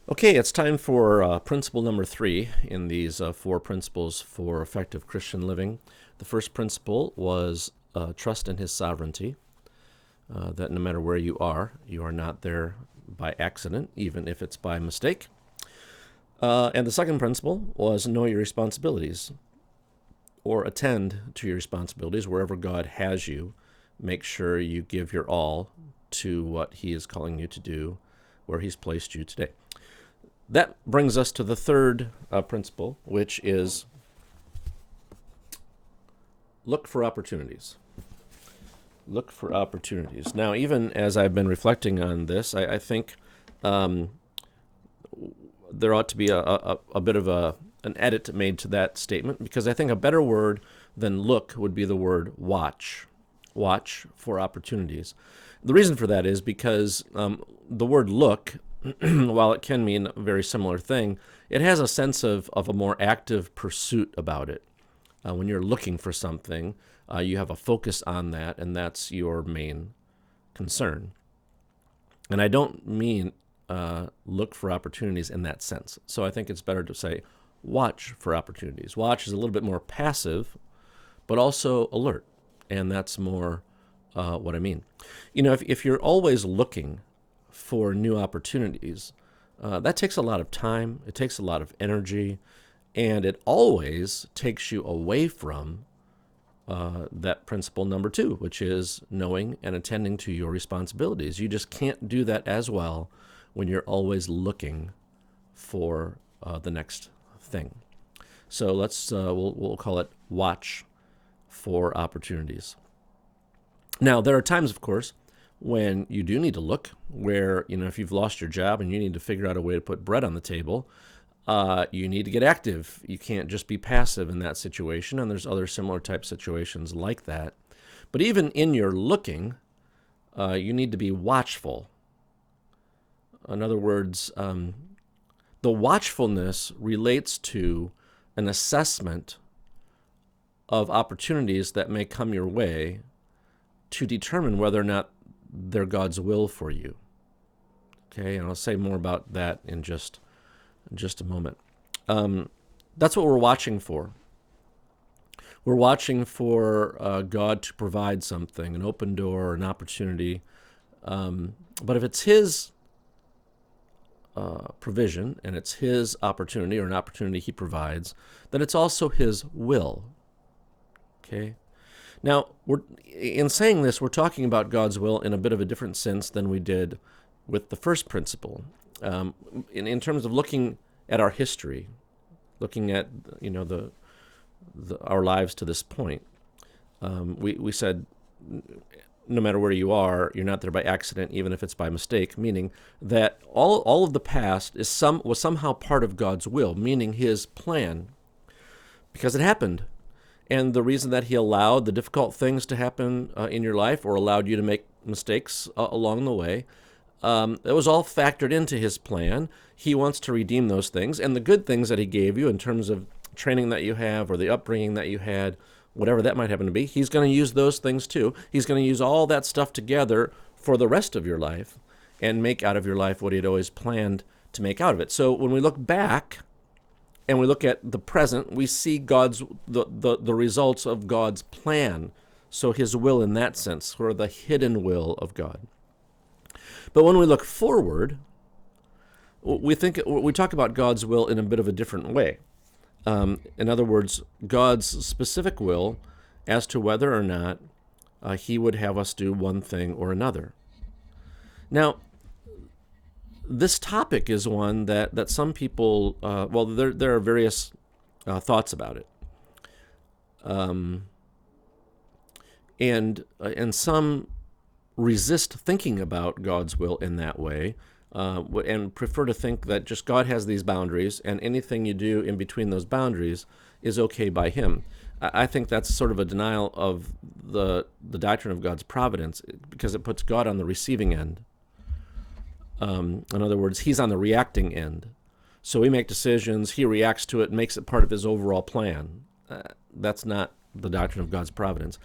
Okay, it's time for principle number 3 in these 4 principles for effective Christian living. The first principle was trust in His sovereignty, that no matter where you are not there by accident, even if it's by mistake. And the second principle was know your responsibilities, or attend to your responsibilities wherever God has you. Make sure you give your all to what He is calling you to do, where He's placed you today. That brings us to the third principle, which is look for opportunities. Look for opportunities. Now, even as I've been reflecting on this, I think there ought to be a bit of an edit made to that statement, because I think a better word than look would be the word watch. Watch for opportunities. The reason for that is because the word look, while it can mean a very similar thing, it has a sense of a more active pursuit about it. When you're looking for something, you have a focus on that, and that's your main concern. And I don't mean look for opportunities in that sense. So I think it's better to say watch for opportunities. Watch is a little bit more passive, but also alert, and that's more what I mean. You know, if you're always looking for new opportunities, that takes a lot of time, it takes a lot of energy, and it always takes you away from that principle number 2, which is knowing and attending to your responsibilities. You just can't do that as well when you're always looking for the next thing. So we'll call it watch for opportunities. Now, there are times, of course, when you do need to look, where, if you've lost your job and you need to figure out a way to put bread on the table, you need to get active. You can't just be passive in that situation, and there's other similar type situations like that. But even in your looking, you need to be watchful. In other words, the watchfulness relates to an assessment of opportunities that may come your way to determine whether or not they're God's will for you. Okay, and I'll say more about that in just a moment. That's what we're watching for. We're watching for God to provide something, an open door, an opportunity. But if it's His provision and it's His opportunity, or an opportunity He provides, then it's also His will. Okay? Now, in saying this, we're talking about God's will in a bit of a different sense than we did with the first principle. In terms of looking at our history, looking at our lives to this point, we said no matter where you are, you're not there by accident, even if it's by mistake. Meaning that all of the past was somehow part of God's will, meaning His plan, because it happened. And the reason that He allowed the difficult things to happen in your life, or allowed you to make mistakes along the way, it was all factored into His plan. He wants to redeem those things. And the good things that He gave you in terms of training that you have, or the upbringing that you had, whatever that might happen to be, He's going to use those things too. He's going to use all that stuff together for the rest of your life and make out of your life what He had always planned to make out of it. So when we look back, and we look at the present, we see the results of God's plan. So His will in that sense, or the hidden will of God. But when we look forward, we talk about God's will in a bit of a different way. In other words, God's specific will as to whether or not He would have us do one thing or another. Now, this topic is one that some people, there are various thoughts about it. And some resist thinking about God's will in that way, and prefer to think that just God has these boundaries, and anything you do in between those boundaries is okay by Him. I think that's sort of a denial of the doctrine of God's providence, because it puts God on the receiving end. In other words, He's on the reacting end. So we make decisions, He reacts to it, makes it part of His overall plan. That's not the doctrine of God's providence.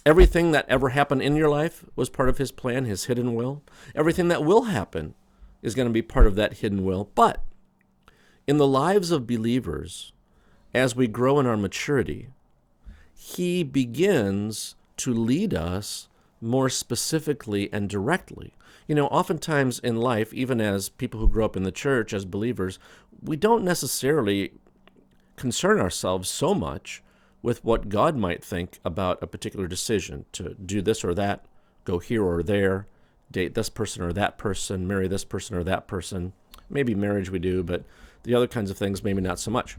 Everything that ever happened in your life was part of His plan, His hidden will. Everything that will happen is going to be part of that hidden will. But in the lives of believers, as we grow in our maturity, he begins to lead us more specifically and directly. Oftentimes in life, even as people who grow up in the church, as believers, we don't necessarily concern ourselves so much with what God might think about a particular decision to do this or that, go here or there, date this person or that person, marry this person or that person. Maybe marriage we do, but the other kinds of things, maybe not so much.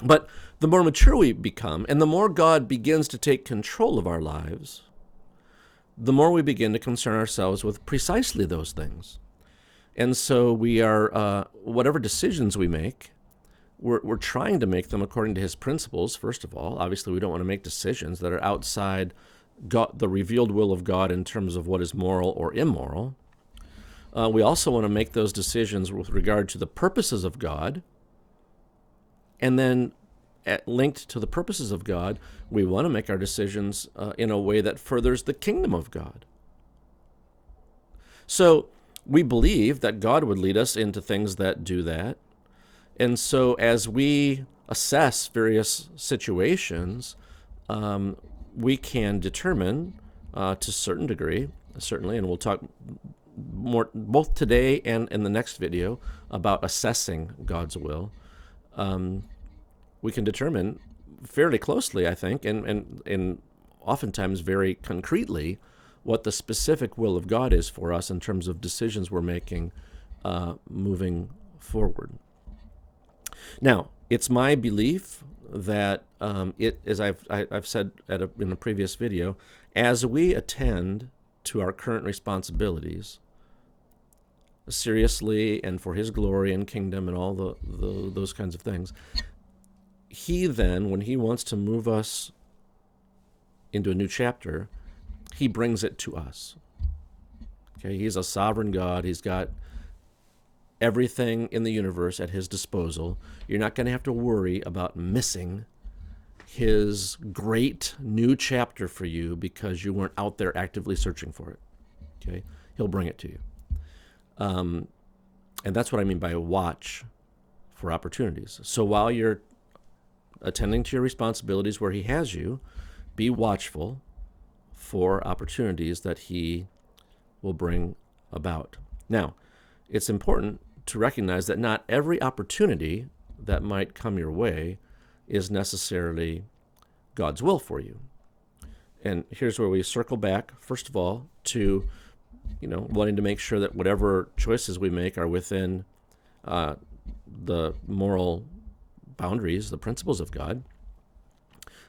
But the more mature we become, and the more God begins to take control of our lives, the more we begin to concern ourselves with precisely those things. And so we are, whatever decisions we make, we're trying to make them according to his principles, first of all. Obviously, we don't want to make decisions that are outside God, the revealed will of God in terms of what is moral or immoral. We also want to make those decisions with regard to the purposes of God. And then linked to the purposes of God, we want to make our decisions in a way that furthers the kingdom of God. So we believe that God would lead us into things that do that. And so as we assess various situations, we can determine to a certain degree, certainly, and we'll talk more both today and in the next video about assessing God's will. We can determine fairly closely, I think, and oftentimes very concretely, what the specific will of God is for us in terms of decisions we're making moving forward. Now, it's my belief that as I've said in a previous video, as we attend to our current responsibilities seriously and for his glory and kingdom and all those kinds of things, he then, when he wants to move us into a new chapter, he brings it to us. Okay, he's a sovereign God. He's got everything in the universe at his disposal. You're not going to have to worry about missing his great new chapter for you because you weren't out there actively searching for it. Okay, he'll bring it to you. And that's what I mean by watch for opportunities. So while you're attending to your responsibilities where he has you, be watchful for opportunities that he will bring about. Now, it's important to recognize that not every opportunity that might come your way is necessarily God's will for you. And here's where we circle back, first of all, to wanting to make sure that whatever choices we make are within the moral boundaries, the principles of God,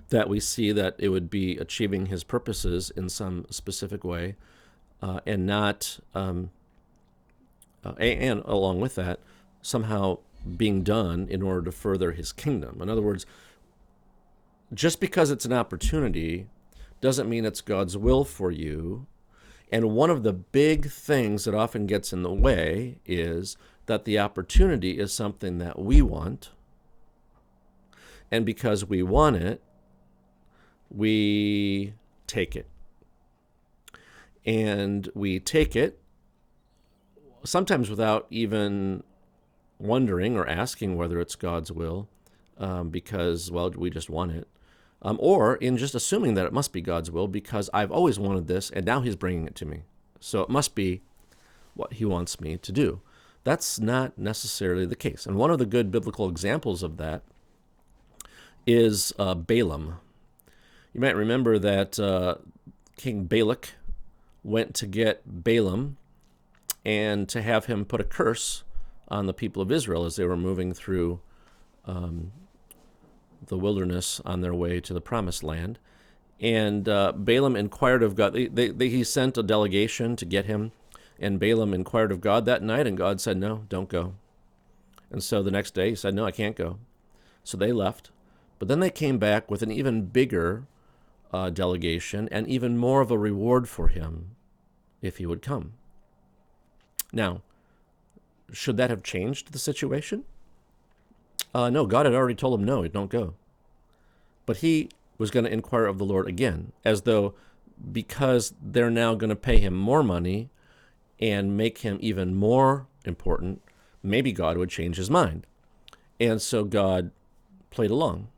that we see that it would be achieving his purposes in some specific way, and not, and along with that, somehow being done in order to further his kingdom. In other words, just because it's an opportunity doesn't mean it's God's will for you. And one of the big things that often gets in the way is that the opportunity is something that we want. And because we want it, we take it. And we take it sometimes without even wondering or asking whether it's God's will, because, well, we just want it. Or in just assuming that it must be God's will because I've always wanted this and now he's bringing it to me. So it must be what he wants me to do. That's not necessarily the case. And one of the good biblical examples of that is Balaam. You might remember that King Balak went to get Balaam and to have him put a curse on the people of Israel as they were moving through the wilderness on their way to the promised land. And Balaam inquired of God. He sent a delegation to get him, and Balaam inquired of God that night, and God said, no, don't go. And so the next day he said, no, I can't go. So they left. But then they came back with an even bigger delegation and even more of a reward for him if he would come. Now, should that have changed the situation? No, God had already told him, no, don't go. But he was going to inquire of the Lord again, as though because they're now going to pay him more money and make him even more important, maybe God would change his mind. And so God played along.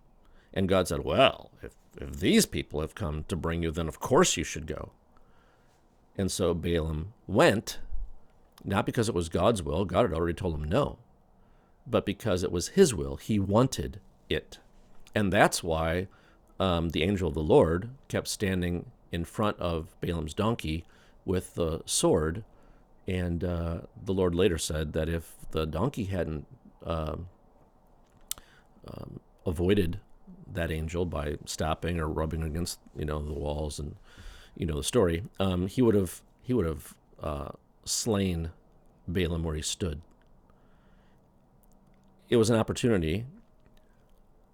And God said, well, if these people have come to bring you, then of course you should go. And so Balaam went, not because it was God's will. God had already told him no. But because it was his will. He wanted it. And that's why the angel of the Lord kept standing in front of Balaam's donkey with the sword. And the Lord later said that if the donkey hadn't avoided that angel by stopping or rubbing against, the walls, and the story, he would have slain Balaam where he stood. It was an opportunity,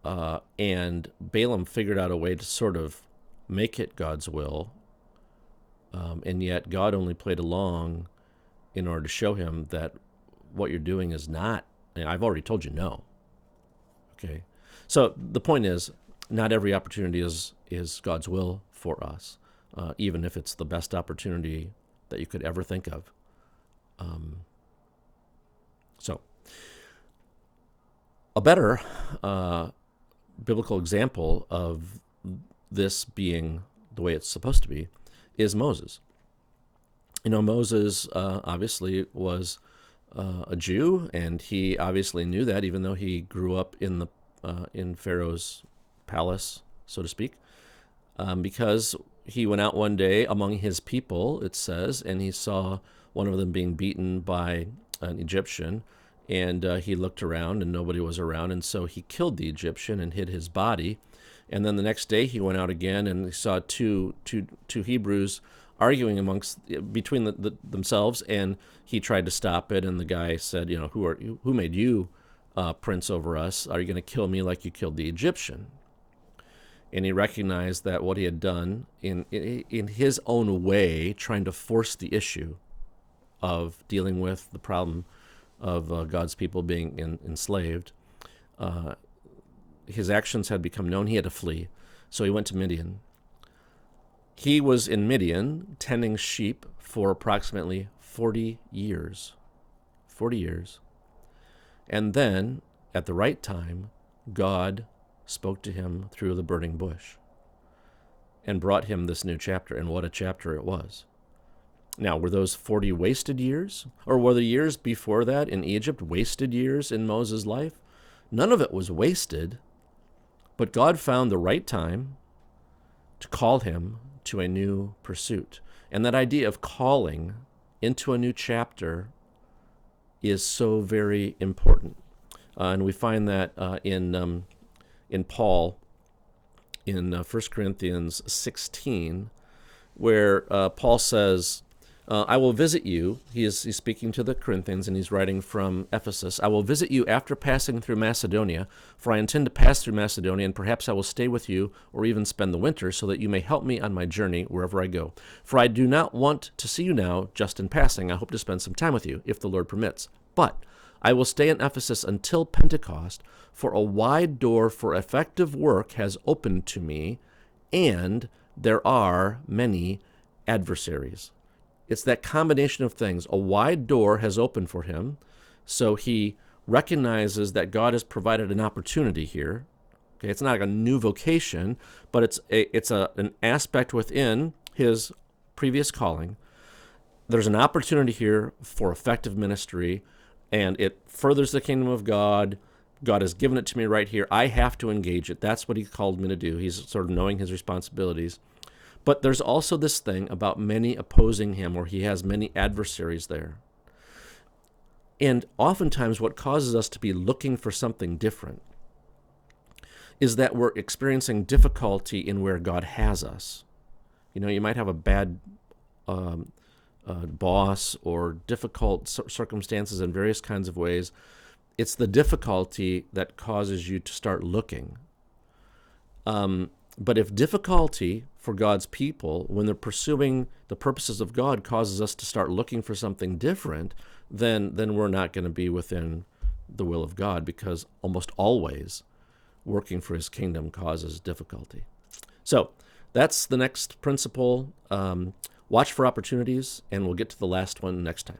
and Balaam figured out a way to sort of make it God's will, and yet God only played along in order to show him that what you're doing is not, I've already told you no. Okay? So the point is, not every opportunity is God's will for us, even if it's the best opportunity that you could ever think of. So a better biblical example of this being the way it's supposed to be is Moses. Moses obviously was a Jew, and he obviously knew that, even though he grew up in Pharaoh's palace, so to speak, because he went out one day among his people, it says, and he saw one of them being beaten by an Egyptian, and he looked around and nobody was around, and so he killed the Egyptian and hid his body. And then the next day he went out again and he saw two Hebrews arguing between themselves, and he tried to stop it, and the guy said, who made you prince over us? Are you going to kill me like you killed the Egyptian? And he recognized that what he had done in his own way, trying to force the issue of dealing with the problem of God's people being enslaved, his actions had become known. He had to flee. So he went to Midian. He was in Midian tending sheep for approximately 40 years. 40 years. And then, at the right time, God spoke to him through the burning bush and brought him this new chapter. And what a chapter it was. Now, were those 40 wasted years? Or were the years before that in Egypt wasted years in Moses' life? None of it was wasted, but God found the right time to call him to a new pursuit. And that idea of calling into a new chapter is so very important. And we find that in Paul in 1 Corinthians 16, where Paul says, I will visit you. He's speaking to the Corinthians, and he's writing from Ephesus. I will visit you after passing through Macedonia, for I intend to pass through Macedonia, and perhaps I will stay with you or even spend the winter, so that you may help me on my journey wherever I go. For I do not want to see you now just in passing. I hope to spend some time with you, if the Lord permits. But I will stay in Ephesus until Pentecost, for a wide door for effective work has opened to me, and there are many adversaries. It's that combination of things. A wide door has opened for him, so he recognizes that God has provided an opportunity here. Okay, it's not like a new vocation, but it's an aspect within his previous calling. There's an opportunity here for effective ministry, and it furthers the kingdom of God. God has given it to me right here. I have to engage it. That's what he called me to do. He's sort of knowing his responsibilities. But there's also this thing about many opposing him, or he has many adversaries there. And oftentimes what causes us to be looking for something different is that we're experiencing difficulty in where God has us. You might have a bad boss or difficult circumstances in various kinds of ways. It's the difficulty that causes you to start looking. But if difficulty for God's people, when they're pursuing the purposes of God, causes us to start looking for something different, then we're not going to be within the will of God, because almost always working for his kingdom causes difficulty. So that's the next principle. Watch for opportunities, and we'll get to the last one next time.